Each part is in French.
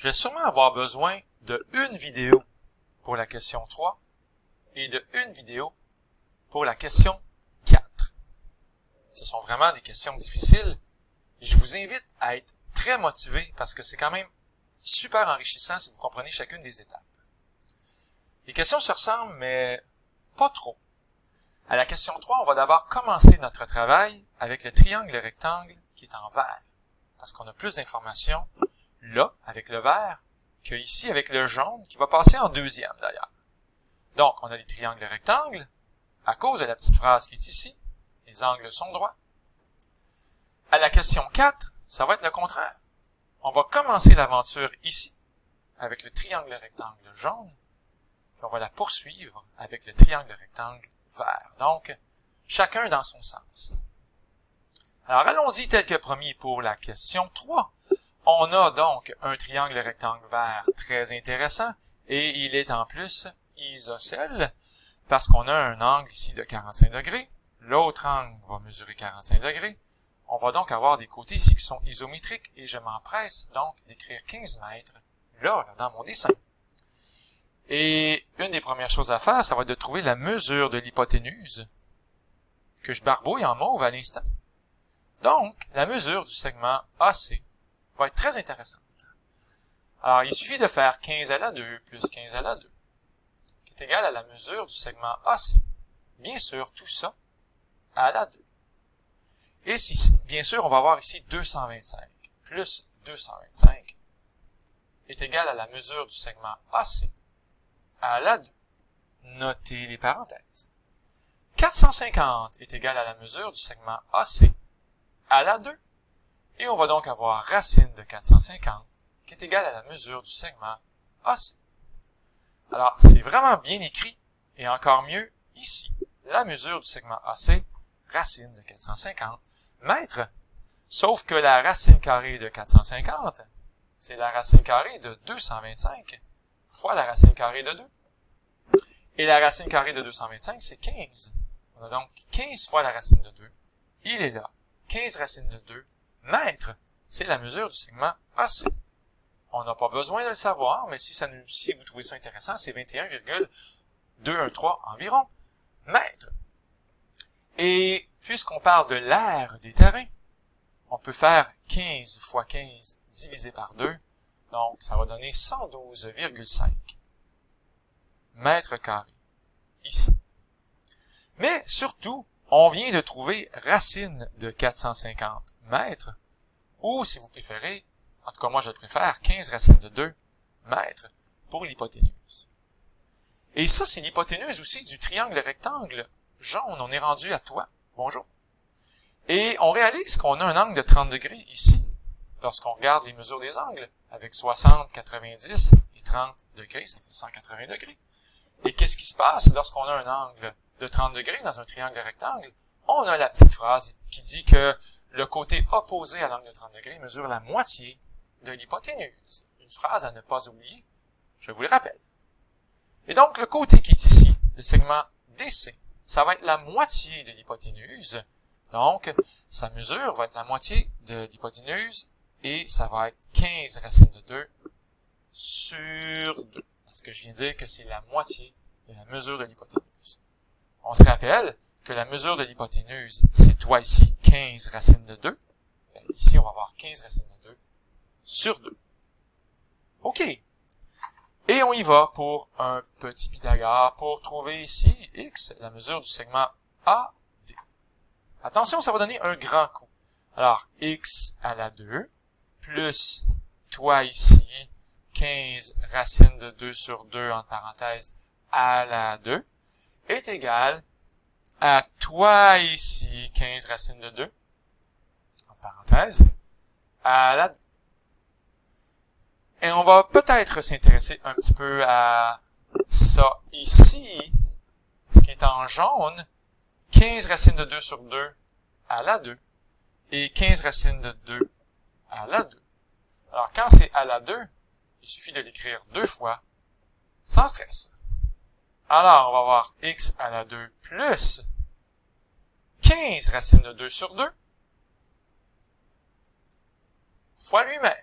Je vais sûrement avoir besoin de une vidéo pour la question 3 et de une vidéo pour la question 4. Ce sont vraiment des questions difficiles et je vous invite à être très motivé parce que c'est quand même super enrichissant si vous comprenez chacune des étapes. Les questions se ressemblent, mais pas trop. À la question 3, on va d'abord commencer notre travail avec le triangle rectangle qui est en vert, parce qu'on a plus d'informations là, avec le vert, que ici avec le jaune, qui va passer en deuxième d'ailleurs. Donc, on a les triangles rectangles, à cause de la petite phrase qui est ici, les angles sont droits. À la question 4, ça va être le contraire. On va commencer l'aventure ici, avec le triangle rectangle jaune, puis on va la poursuivre avec le triangle rectangle vert. Donc, chacun dans son sens. Alors, allons-y tel que promis pour la question 3. On a donc un triangle rectangle vert très intéressant, et il est en plus isocèle, parce qu'on a un angle ici de 45 degrés, l'autre angle va mesurer 45 degrés, on va donc avoir des côtés ici qui sont isométriques, et je m'empresse donc d'écrire 15 mètres là, dans mon dessin. Et une des premières choses à faire, ça va être de trouver la mesure de l'hypoténuse, que je barbouille en mauve à l'instant. Donc, la mesure du segment AC va être très intéressante. Alors, il suffit de faire 15 à la 2 plus 15 à la 2, qui est égal à la mesure du segment AC. Bien sûr, tout ça à la 2. Et si, bien sûr, on va avoir ici 225 plus 225 est égal à la mesure du segment AC à la 2. Notez les parenthèses. 450 est égal à la mesure du segment AC à la 2. Et on va donc avoir racine de 450 qui est égale à la mesure du segment AC. Alors, c'est vraiment bien écrit, et encore mieux, ici, la mesure du segment AC, racine de 450 mètres, sauf que la racine carrée de 450, c'est la racine carrée de 225 fois la racine carrée de 2. Et la racine carrée de 225, c'est 15. On a donc 15 fois la racine de 2. Il est là. 15 racines de 2 mètres, c'est la mesure du segment AC. On n'a pas besoin de le savoir, mais si vous trouvez ça intéressant, c'est 21,213 environ mètres. Et puisqu'on parle de l'aire des terrains, on peut faire 15 fois 15 divisé par 2, donc ça va donner 112,5 mètres carrés, ici. Mais surtout, on vient de trouver racine de 450 mètres, ou si vous préférez, en tout cas moi je le préfère, 15 racines de 2 mètres pour l'hypoténuse. Et ça, c'est l'hypoténuse aussi du triangle rectangle jaune. On est rendu à toi. Bonjour. Et on réalise qu'on a un angle de 30 degrés ici, lorsqu'on regarde les mesures des angles, avec 60, 90 et 30 degrés, ça fait 180 degrés. Et qu'est-ce qui se passe lorsqu'on a un angle de 30 degrés dans un triangle rectangle? On a la petite phrase qui dit que le côté opposé à l'angle de 30 degrés mesure la moitié de l'hypoténuse. Une phrase à ne pas oublier, je vous le rappelle. Et donc, le côté qui est ici, le segment DC, ça va être la moitié de l'hypoténuse. Donc, sa mesure va être la moitié de l'hypoténuse et ça va être 15 racines de 2 sur 2. Parce que je viens de dire que c'est la moitié de la mesure de l'hypoténuse. On se rappelle que la mesure de l'hypoténuse, c'est toi ici, 15 racines de 2. Bien, ici, on va avoir 15 racines de 2 sur 2. OK. Et on y va pour un petit Pythagore pour trouver ici, x, la mesure du segment AD. Attention, ça va donner un grand coup. Alors, x à la 2, plus toi ici, 15 racines de 2 sur 2, entre parenthèses, à la 2, est égal à toi ici, 15 racines de 2, entre parenthèses, à la 2. Et on va peut-être s'intéresser un petit peu à ça ici, ce qui est en jaune, 15 racines de 2 sur 2 à la 2, et 15 racines de 2 à la 2. Alors, quand c'est à la 2, il suffit de l'écrire 2 fois, sans stress. Alors, on va avoir x à la 2 plus 15 racines de 2 sur 2 fois lui-même.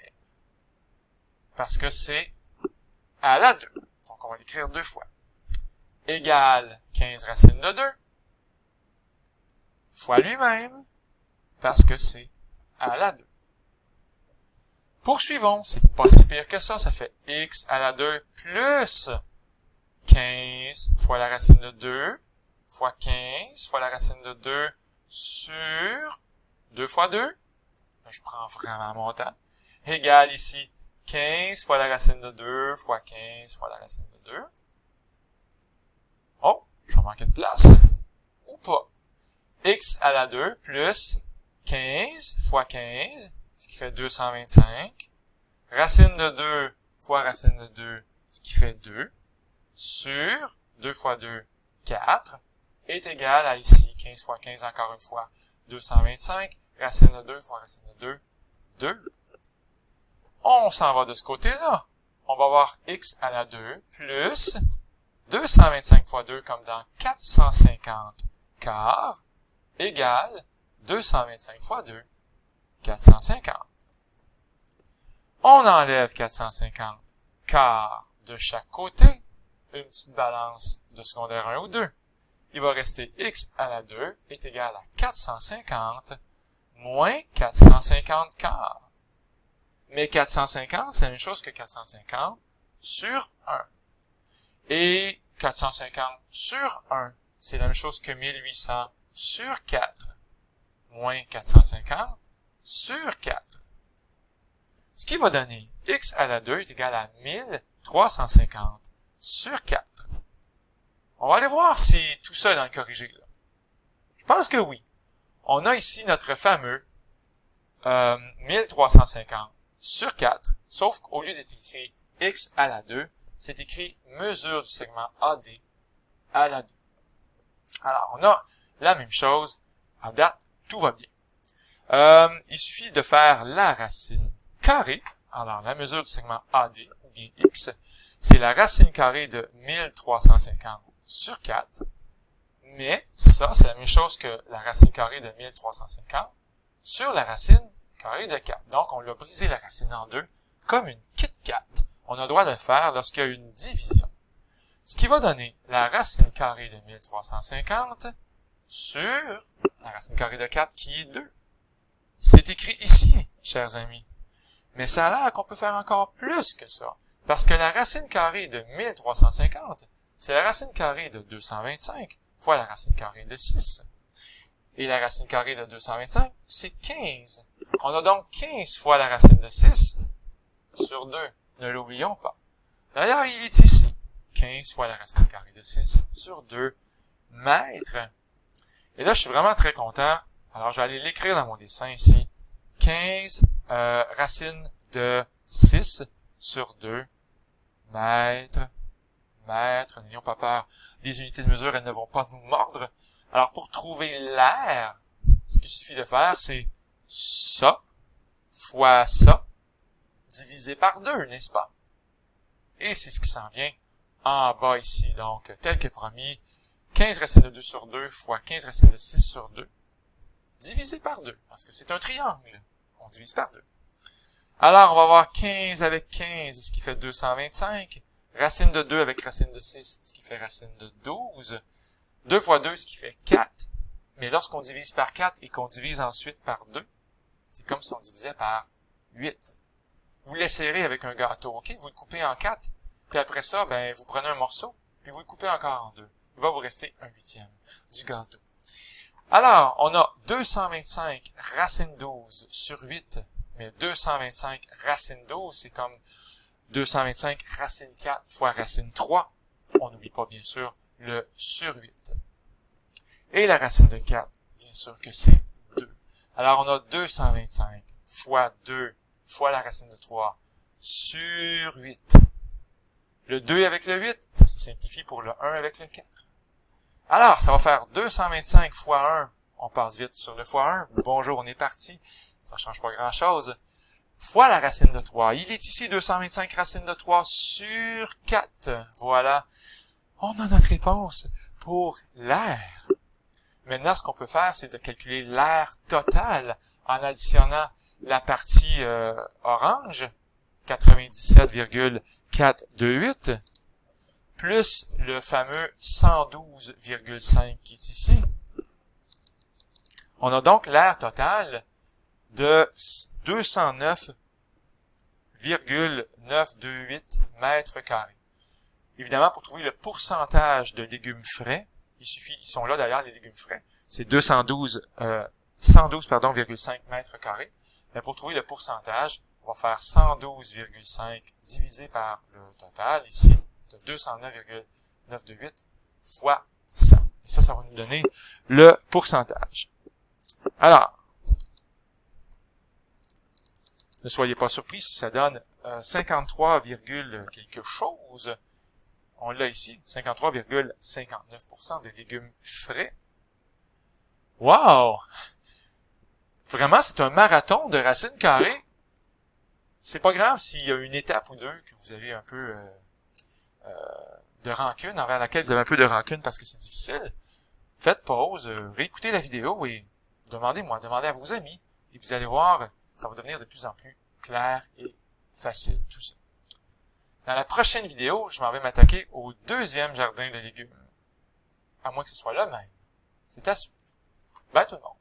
parce que c'est à la 2. Donc, on va l'écrire 2 fois. Égale 15 racine de 2 fois lui-même, parce que c'est à la 2. Poursuivons, c'est pas si pire que ça, ça fait x à la 2 plus 15 fois la racine de 2 fois 15 fois la racine de 2 sur 2 fois 2. Je prends vraiment mon temps. Égale ici 15 fois la racine de 2 fois 15 fois la racine de 2. Oh, je vais manquer de place. Ou pas. X à la 2 plus 15 fois 15, ce qui fait 225. Racine de 2 fois racine de 2, ce qui fait 2. Sur 2 fois 2, 4, est égal à ici, 15 fois 15 encore une fois, 225. Racine de 2 fois racine de 2, 2. On s'en va de ce côté-là. On va avoir x à la 2 plus 225 fois 2 comme dans 450 quart égale 225 fois 2, 450. On enlève 450 quart de chaque côté, une petite balance de secondaire 1 ou 2. Il va rester x à la 2 est égal à 450 moins 450 quart. Mais 450, c'est la même chose que 450 sur 1. Et 450 sur 1, c'est la même chose que 1800 sur 4, moins 450 sur 4. Ce qui va donner x à la 2 est égal à 1350 sur 4. On va aller voir si tout ça est dans le corrigé, là. Je pense que oui. On a ici notre fameux 1350 sur 4, sauf qu'au lieu d'être écrit x à la 2, c'est écrit mesure du segment AD à la 2. Alors, on a la même chose. À date, tout va bien. Il suffit de faire la racine carrée. Alors, la mesure du segment AD, ou bien x, c'est la racine carrée de 1350 sur 4. Mais, ça, c'est la même chose que la racine carrée de 1350 sur la racine carrée de 4. Donc, on l'a brisé la racine en deux comme une Kit Kat. On a le droit de le faire lorsqu'il y a une division. Ce qui va donner la racine carrée de 1350 sur la racine carrée de 4 qui est 2. C'est écrit ici, chers amis. Mais ça a l'air qu'on peut faire encore plus que ça. Parce que la racine carrée de 1350, c'est la racine carrée de 225 fois la racine carrée de 6. Et la racine carrée de 225, c'est 15. On a donc 15 fois la racine de 6 sur 2. Ne l'oublions pas. D'ailleurs, il est ici. 15 fois la racine carrée de 6 sur 2 mètres. Et là, je suis vraiment très content. Alors, je vais aller l'écrire dans mon dessin ici. 15 racine de 6 sur 2 mètres. Mètres, n'ayons pas peur. Les unités de mesure, elles ne vont pas nous mordre. Alors, pour trouver l'air, ce qu'il suffit de faire, c'est ça fois ça divisé par 2, n'est-ce pas? Et c'est ce qui s'en vient en bas ici. Donc, tel que promis, 15 racines de 2 sur 2 fois 15 racines de 6 sur 2 divisé par 2, parce que c'est un triangle. On divise par 2. Alors, on va avoir 15 avec 15, ce qui fait 225. Racine de 2 avec racine de 6, ce qui fait racine de 12. 2 fois 2, ce qui fait 4. Mais lorsqu'on divise par 4 et qu'on divise ensuite par 2, c'est comme si on divisait par 8. Vous l'essayerez avec un gâteau, ok? Vous le coupez en 4, puis après ça, ben, vous prenez un morceau, puis vous le coupez encore en 2. Il va vous rester un huitième du gâteau. Alors, on a 225 racine 12 sur 8, mais 225 racine 12, c'est comme 225 racine 4 fois racine 3. On n'oublie pas, bien sûr, le sur 8. Et la racine de 4, bien sûr que c'est 2. Alors, on a 225 fois 2 fois la racine de 3 sur 8. Le 2 avec le 8, ça se simplifie pour le 1 avec le 4. Alors, ça va faire 225 fois 1. On passe vite sur le fois 1. Bonjour, on est parti. Ça change pas grand-chose. Fois la racine de 3. Il est ici 225 racine de 3 sur 4. Voilà. On a notre réponse pour l'air. Maintenant, ce qu'on peut faire, c'est de calculer l'air total en additionnant la partie orange 97,428 plus le fameux 112,5 qui est ici. On a donc l'aire totale de 209,928 mètres carrés. Évidemment, pour trouver le pourcentage de légumes frais, ils sont là d'ailleurs les légumes frais, c'est 112,5 mètres carrés. Mais pour trouver le pourcentage, on va faire 112,5 divisé par le total ici, de 209,928 fois 100. Et ça va nous donner le pourcentage. Alors, ne soyez pas surpris si ça donne 53, quelque chose. On l'a ici, 53,59% de légumes frais. Wow! Vraiment, c'est un marathon de racines carrées. C'est pas grave s'il y a une étape ou deux que vous avez un peu de rancune, envers laquelle vous avez un peu de rancune parce que c'est difficile. Faites pause, réécoutez la vidéo et demandez à vos amis. Et vous allez voir, ça va devenir de plus en plus clair et facile, tout ça. Dans la prochaine vidéo, je m'en vais m'attaquer au deuxième jardin de légumes. À moins que ce soit le même. C'est à suivre. Bye tout le monde.